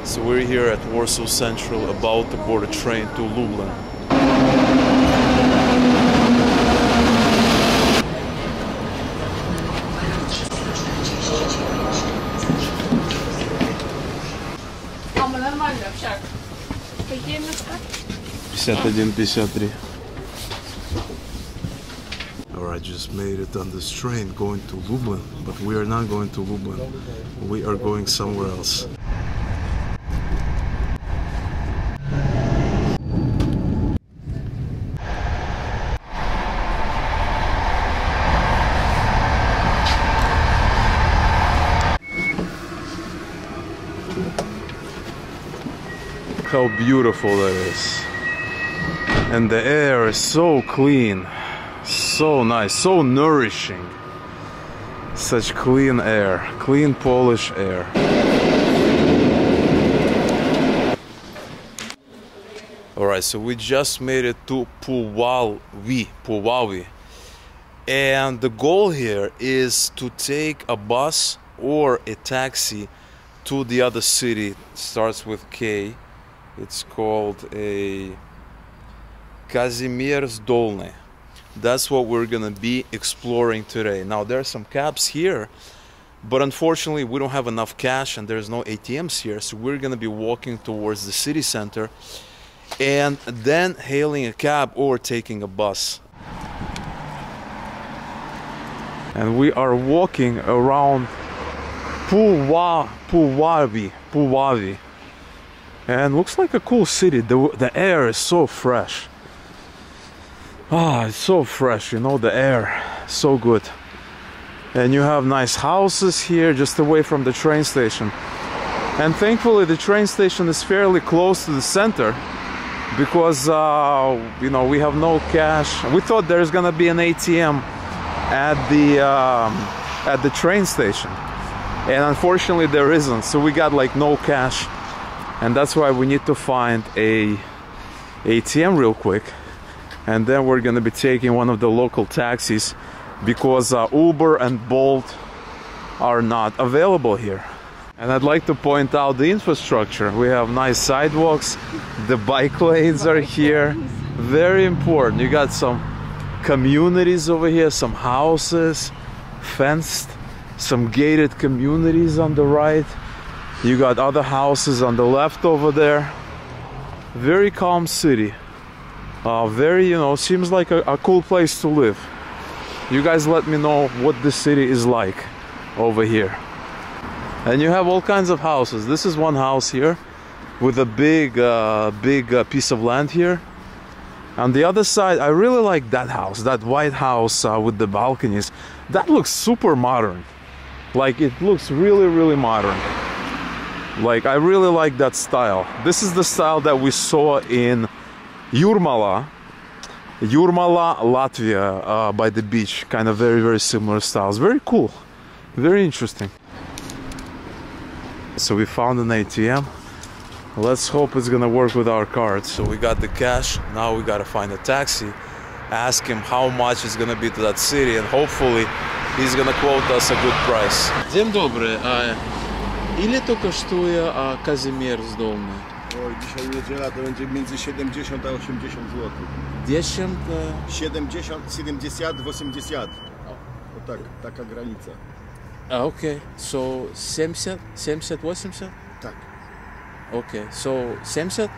So we're here at Warsaw Central, about to board a train to Lublin. Alright, just made it on this train going to Lublin, but we are not going to Lublin. We are going somewhere else. How beautiful that is. And the air is so clean, so nice, so nourishing. Such clean air, clean Polish air. Alright, so we just made it to Puławy. And the goal here is to take a bus or a taxi to the other city. It starts with K. It's called a Kazimierz Dolny. That's what we're gonna be exploring today. Now there are some cabs here, but unfortunately we don't have enough cash and there's no ATMs here, so we're gonna be walking towards the city center and then hailing a cab or taking a bus. And we are walking around Puławy. And looks like a cool city. The air is so fresh. Ah, it's so fresh, you know, the air, so good. And you have nice houses here just away from the train station. And thankfully the train station is fairly close to the center because, you know, we have no cash. We thought there's gonna be an ATM at the train station. And unfortunately there isn't, so we got like no cash. And that's why we need to find a ATM real quick. And then we're gonna be taking one of the local taxis because Uber and Bolt are not available here. And I'd like to point out the infrastructure. We have nice sidewalks, the bike lanes are here, very important. You got some communities over here, some houses, fenced, some gated communities on the right. You got other houses on the left over there. Very calm city. Very, you know, seems like a cool place to live. You guys let me know what the city is like over here. And you have all kinds of houses. This is one house here with a big piece of land here. On the other side, I really like that house, that white house with the balconies. That looks super modern. Like, it looks really, really modern. Like, I really like that style. This is the style that we saw in Jūrmala, Latvia, by the beach. Kind of very, very similar styles. Very cool. Very interesting. So we found an ATM. Let's hope it's gonna work with our cards. So we got the cash. Now we gotta find a taxi. Ask him how much it's gonna be to that city, and hopefully he's gonna quote us a good price. Dzień dobry. Ile to kosztuje Kazimierz Dolny? Oj, dzisiaj niedziela to będzie między 70 a 80 zł. 10? 70, 70, 80. O tak, taka granica. Okay, so 70, 80? Tak. Okay, so 70?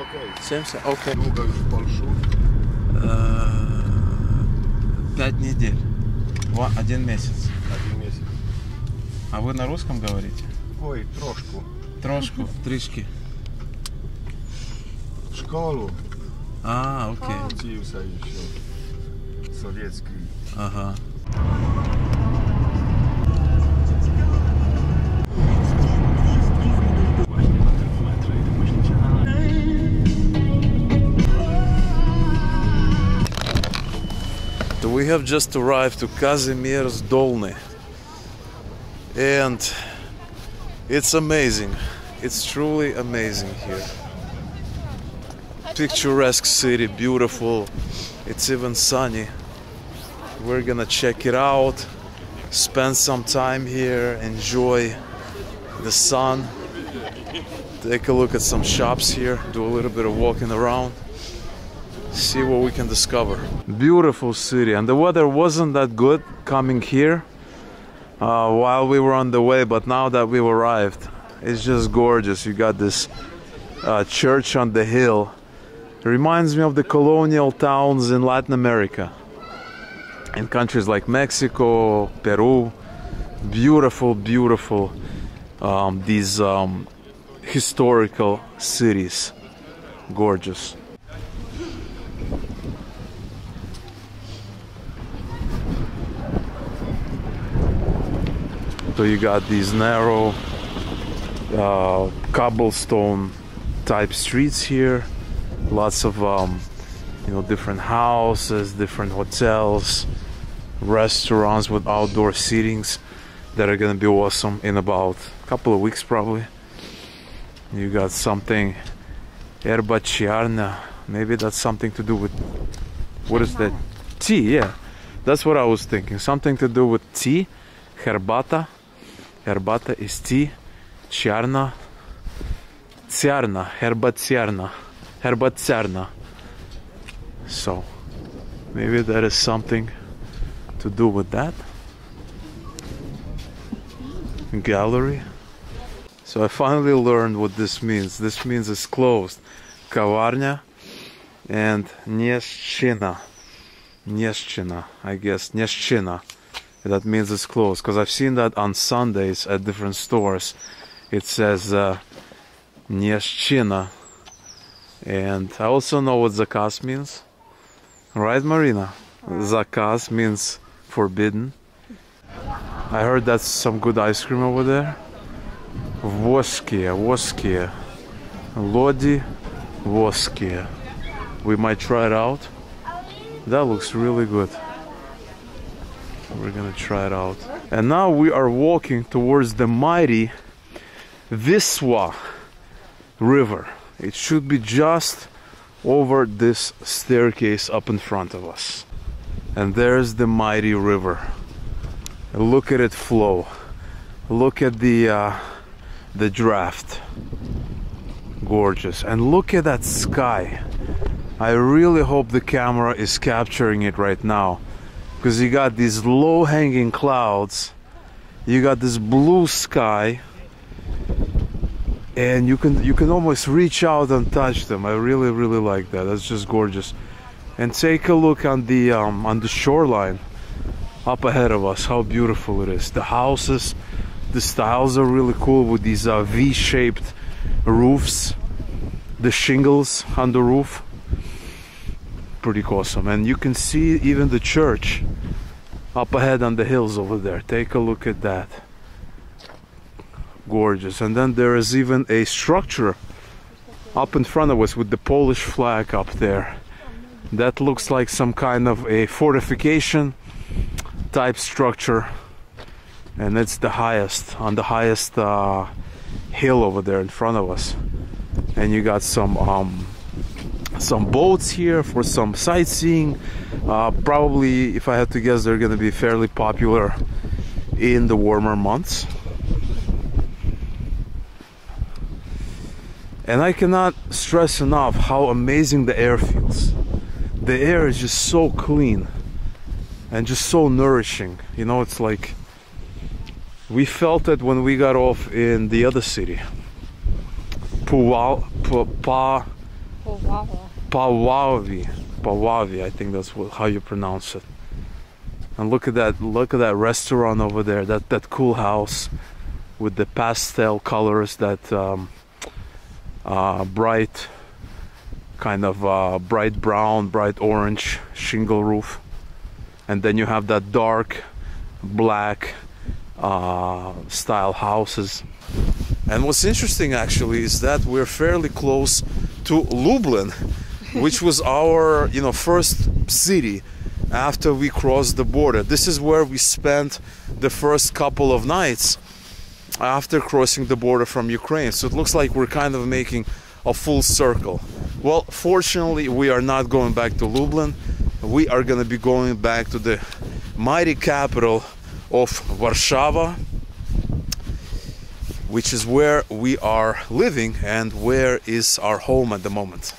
Okej. 70, okay. Długo już w Polsce? 5 недель. 1 месяц. 1 месяц. А вы на русском говорите? Oj, troszkę. Troszkę, трішки. W szkolu. А, окей. Учился еще. Советский. Ага. So we have just arrived to Kazimierz Dolny. And it's amazing. It's truly amazing here. Picturesque city, beautiful. It's even sunny. We're gonna check it out, spend some time here, enjoy the sun. Take a look at some shops here, do a little bit of walking around, see what we can discover. Beautiful city, and the weather wasn't that good coming here while we were on the way, but now that we've arrived, it's just gorgeous. You got this church on the hill. It reminds me of the colonial towns in Latin America, in countries like Mexico, Peru. Beautiful, beautiful, these historical cities. Gorgeous. So you got these narrow cobblestone type streets here. Lots of you know, different houses, different hotels, restaurants with outdoor seatings that are gonna be awesome in about a couple of weeks probably. You got something, Herba Chiarna, maybe that's something to do with, what is that? Tea, yeah. That's what I was thinking, something to do with tea. Herbata, herbata is tea. Chiarna, Tsiarna, Herba Tsiarna, Herba Tsiarna. So, maybe that is something to do with that. Gallery. So I finally learned what this means. This means it's closed. Kavarnya and Nieshchina. Nieshchina, I guess. Nieshchina. That means it's closed. Because I've seen that on Sundays at different stores. It says Nieshchina. And I also know what zakaz means. Right, Marina? Zakaz means forbidden. I heard that's some good ice cream over there. Voskie, Voskie, Lodi, Voskie. We might try it out. That looks really good. We're gonna try it out. And now we are walking towards the mighty Wisła River. It should be just over this staircase up in front of us. And there's the mighty river. Look at it flow. Look at the draft. Gorgeous. And look at that sky. I really hope the camera is capturing it right now, because you got these low-hanging clouds, you got this blue sky, and you can almost reach out and touch them. I really like that. That's just gorgeous. And take a look on the shoreline up ahead of us, how beautiful it is. The houses, the styles are really cool with these V-shaped roofs, the shingles on the roof. Pretty awesome. And you can see even the church up ahead on the hills over there. Take a look at that. Gorgeous. And then there is even a structure up in front of us with the Polish flag up there. That looks like some kind of a fortification type structure, and it's the highest, on the highest hill over there in front of us. And you got some boats here for some sightseeing. Probably, if I had to guess, they're gonna be fairly popular in the warmer months. And I cannot stress enough how amazing the air feels. The air is just so clean and just so nourishing. You know, it's like we felt it when we got off in the other city, Pawawi, I think that's how you pronounce it. And look at that restaurant over there, that cool house with the pastel colors, that bright kind of bright brown, bright orange shingle roof. And then you have that dark black style houses. And what's interesting actually is that we're fairly close to Lublin, which was our first city after we crossed the border. This is where we spent the first couple of nights after crossing the border from Ukraine. So it looks like we're kind of making a full circle. Well, fortunately, we are not going back to Lublin. We are going to be going back to the mighty capital of Warsaw. which is where we are living and where is our home at the moment.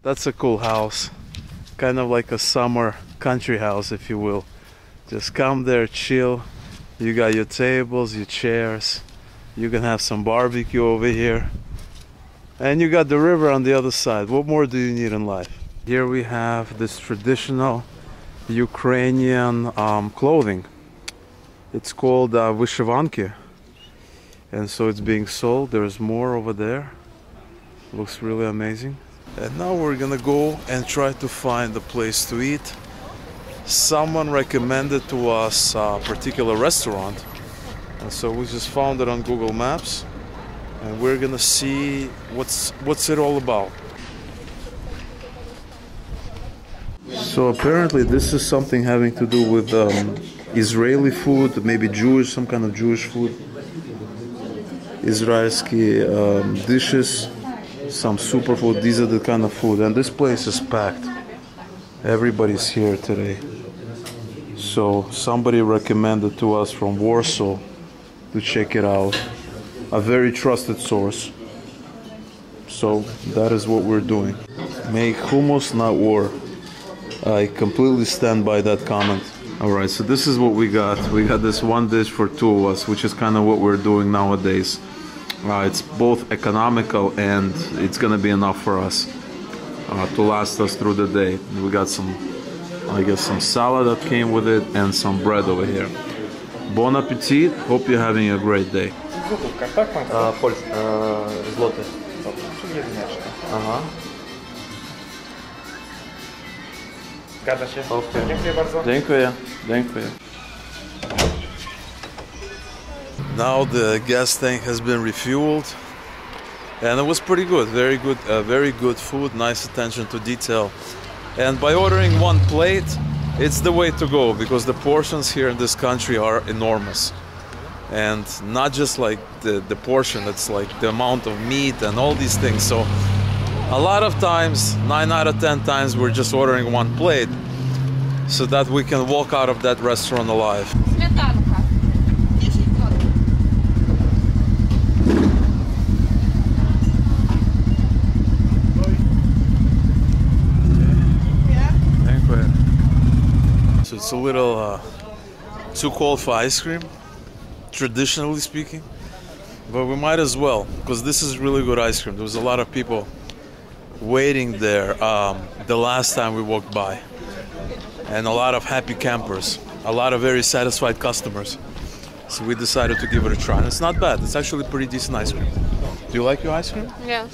That's a cool house, kind of like a summer country house, if you will. Just come there, chill. You got your tables, your chairs. You can have some barbecue over here. And you got the river on the other side. What more do you need in life? Here we have this traditional Ukrainian clothing. It's called vyshivanki. And so it's being sold. There's more over there. Looks really amazing. And now we're gonna go and try to find a place to eat. Someone recommended to us a particular restaurant, and so we just found it on Google Maps, and we're gonna see what's it all about. So apparently this is something having to do with Israeli food, maybe Jewish, some kind of Jewish food. Israeli dishes, some superfood. These are the kind of food, and this place is packed. Everybody's here today. So somebody recommended to us from Warsaw to check it out. A very trusted source. So that is what we're doing. Make hummus, not war. I completely stand by that comment. Alright, so this is what we got. We got this one dish for two of us, which is kind of what we're doing nowadays. It's both economical and it's gonna be enough for us to last us through the day. We got some, I guess, some salad that came with it and some bread over here. Bon appetit. Hope you're having a great day. Złoty. Aha. Zgadza się. Okay. Dziękuję bardzo. Dziękuję. Dziękuję. Now the gas tank has been refueled, and it was pretty good. Very good food. Nice attention to detail. And by ordering one plate, it's the way to go, because the portions here in this country are enormous. And not just like the portion, it's like the amount of meat and all these things. So a lot of times, 9 out of 10 times, we're just ordering one plate so that we can walk out of that restaurant alive. So it's a little too cold for ice cream, traditionally speaking, but we might as well, because this is really good ice cream. There was a lot of people waiting there the last time we walked by, and a lot of happy campers, a lot of very satisfied customers. So we decided to give it a try, and it's not bad. It's actually pretty decent ice cream. Do you like your ice cream? Yeah.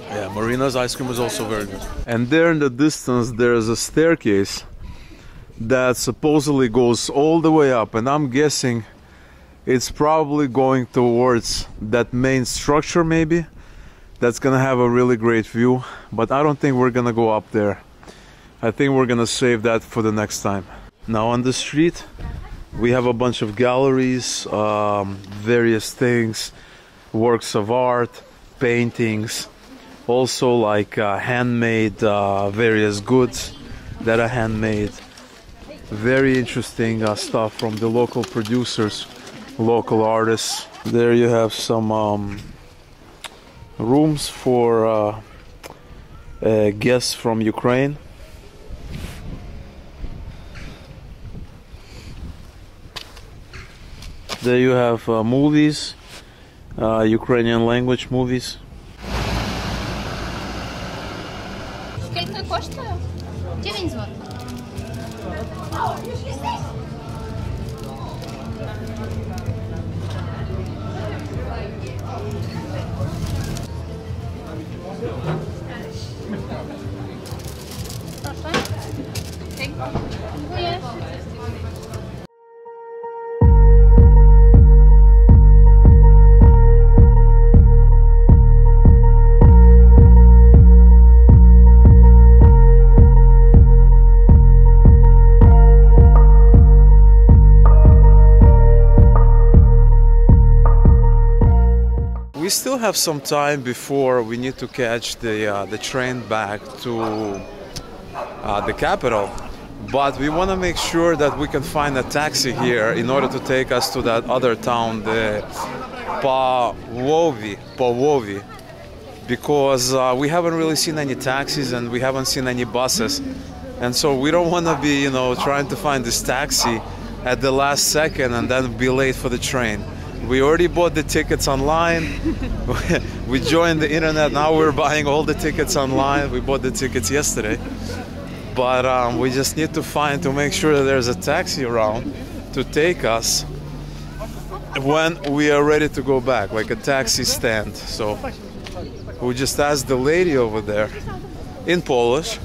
Yeah, Marina's ice cream is also very good. And there in the distance, there's a staircase that supposedly goes all the way up, and I'm guessing it's probably going towards that main structure, maybe that's gonna have a really great view, but I don't think we're gonna go up there. I think we're gonna save that for the next time. Now on the street we have a bunch of galleries, various things, works of art, paintings, also like handmade various goods that are handmade. Very interesting stuff from the local producers, local artists. There you have some rooms for guests from Ukraine. There you have movies, Ukrainian language movies. Скільки коштує? 9 злотих. Dziękuję. We still have some time before we need to catch the train back to the capital, But we want to make sure that we can find a taxi here in order to take us to that other town, the Pavovi, because we haven't really seen any taxis and we haven't seen any buses, and so we don't want to be, you know, trying to find this taxi at the last second and then be late for the train. We already bought the tickets online. We joined the internet. Now we're buying all the tickets online. We bought the tickets yesterday. But we just need to make sure that there's a taxi around to take us when we are ready to go back, like a taxi stand. So we just asked the lady over there in Polish.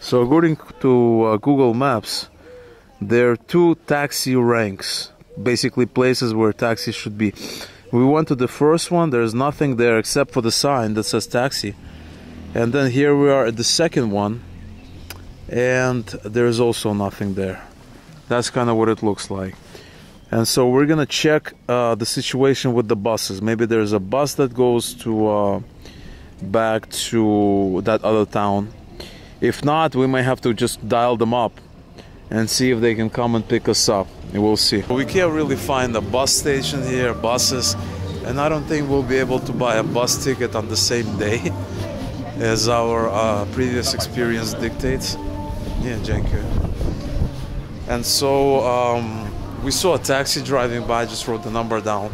So according to Google Maps, there are 2 taxi ranks, basically places where taxis should be. We went to the first one. There's nothing there except for the sign that says taxi. And then here we are at the second one, and there's also nothing there. That's kind of what it looks like. And so we're gonna check the situation with the buses. Maybe there's a bus that goes to back to that other town. If not, we might have to just dial them up and see if they can come and pick us up. We'll see. We can't really find a bus station here, buses, and I don't think we'll be able to buy a bus ticket on the same day as our previous experience dictates. Yeah, thank you. And so we saw a taxi driving by, just wrote the number down.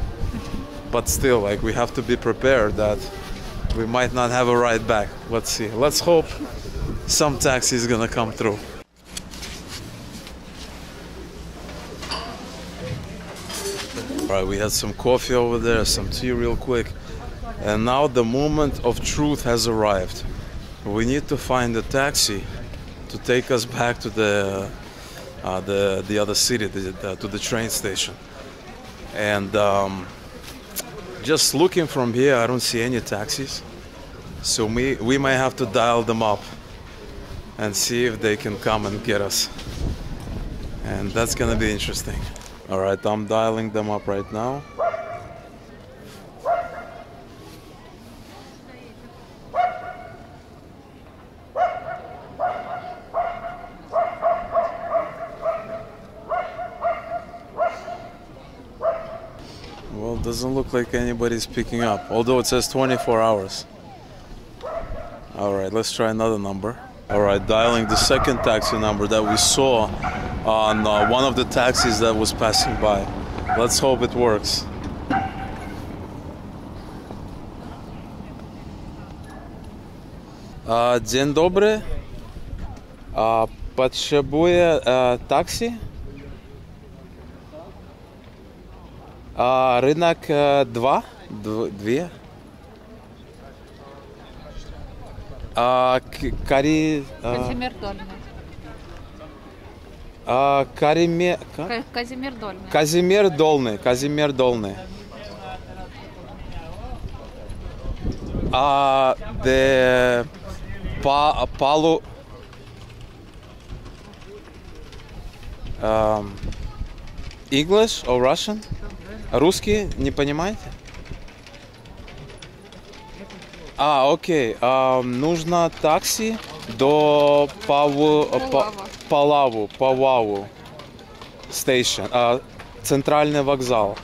But still, like, we have to be prepared that we might not have a ride back. Let's see. Let's hope some taxi is gonna come through. All right, we had some coffee over there, some tea real quick. And now the moment of truth has arrived. We need to find a taxi to take us back to the other city, to the train station. And just looking from here, I don't see any taxis. So we might have to dial them up and see if they can come and get us. And that's gonna be interesting. All right, I'm dialing them up right now. Well, doesn't look like anybody's picking up, although it says 24 hours. All right, let's try another number. All right, dialing the second taxi number that we saw on one of the taxis that was passing by. Let's hope it works. Dzień dobry. Potrzebuję taksi? Rynek 2? Dwie? Казимир Дольный. Казимир Дольный. Казимир Долный. Казимир Долный. The Palu. English or Russian? Русский не понимаете? Окей. Нужно такси до Палаву Station. Центральный вокзал.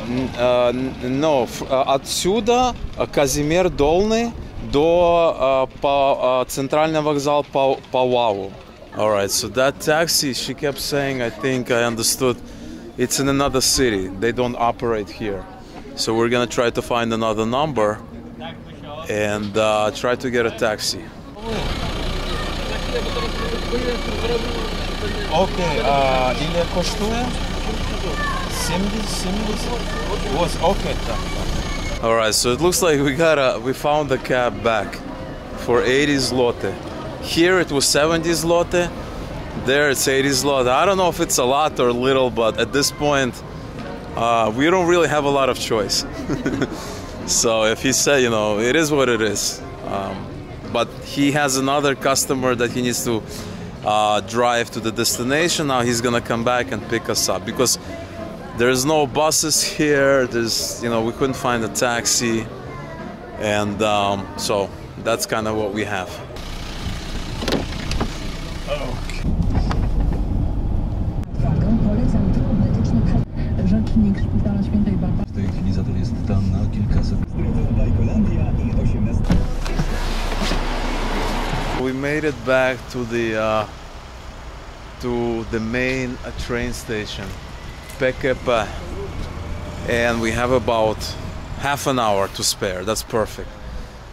No, отсюда Казимир Долный до центральный вокзал Палаву. All right, so that taxi, she kept saying, I think I understood, it's in another city. They don't operate here. So we're gonna try to find another number and try to get a taxi. Okay, ile kosztuje? 70? Was okay. All right, so it looks like we found the cab back for 80 zloty. Here it was 70 zloty. There it's 80 zloty. I don't know if it's a lot or little, but at this point, we don't really have a lot of choice. So if he said, you know, it is what it is. But he has another customer that he needs to drive to the destination. Now he's gonna come back and pick us up because There's no buses here. There's, you know, we couldn't find a taxi, and so that's kind of what we have. W tej chwili zator jest tam na kilkaset. We made it back to the main train station, Picturesque, and we have about half an hour to spare. That's perfect.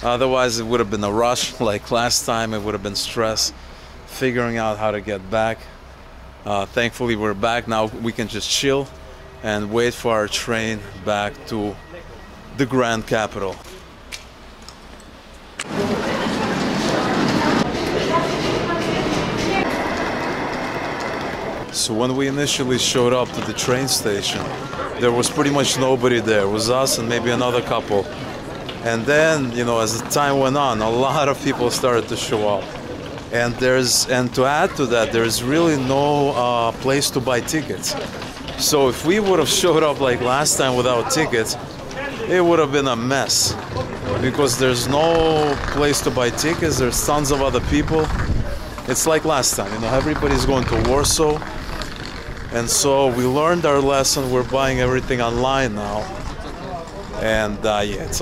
Otherwise, it would have been a rush like last time. It would have been stress figuring out how to get back. Thankfully, we're back now. We can just chill and wait for our train back to the Grand Capital. So when we initially showed up to the train station, there was pretty much nobody there. It was us and maybe another couple. And then, you know, as the time went on, a lot of people started to show up. And to add to that, there's really no place to buy tickets. So if we would have showed up like last time without tickets, it would have been a mess. Because there's no place to buy tickets, there's tons of other people. It's like last time, you know, everybody's going to Warsaw. And so we learned our lesson. We're buying everything online now, and yeah, it's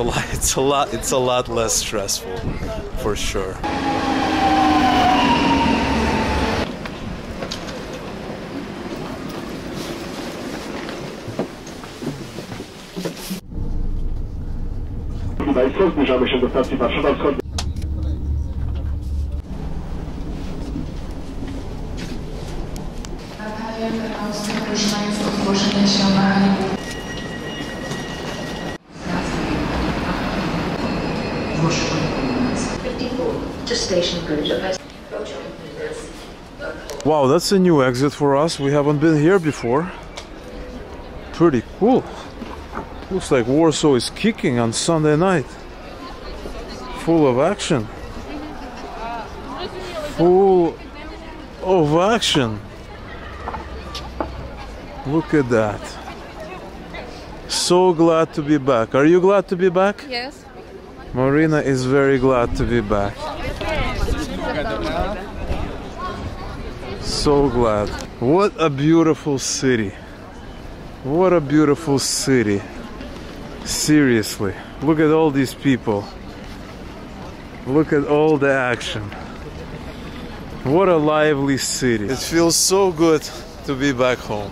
a lot less stressful, for sure. Zbliżamy się do stacji Warszawa Wschodnia. Proszę Państwa, zgłoszenie się na Wow, that's a new exit for us. We haven't been here before. Pretty cool. Looks like Warsaw is kicking on Sunday night. Full of action. Full of action. Look at that. So glad to be back. Are you glad to be back? Yes. Marina is very glad to be back. So glad. What a beautiful city. What a beautiful city. Seriously. Look at all these people. Look at all the action. What a lively city. It feels so good to be back home.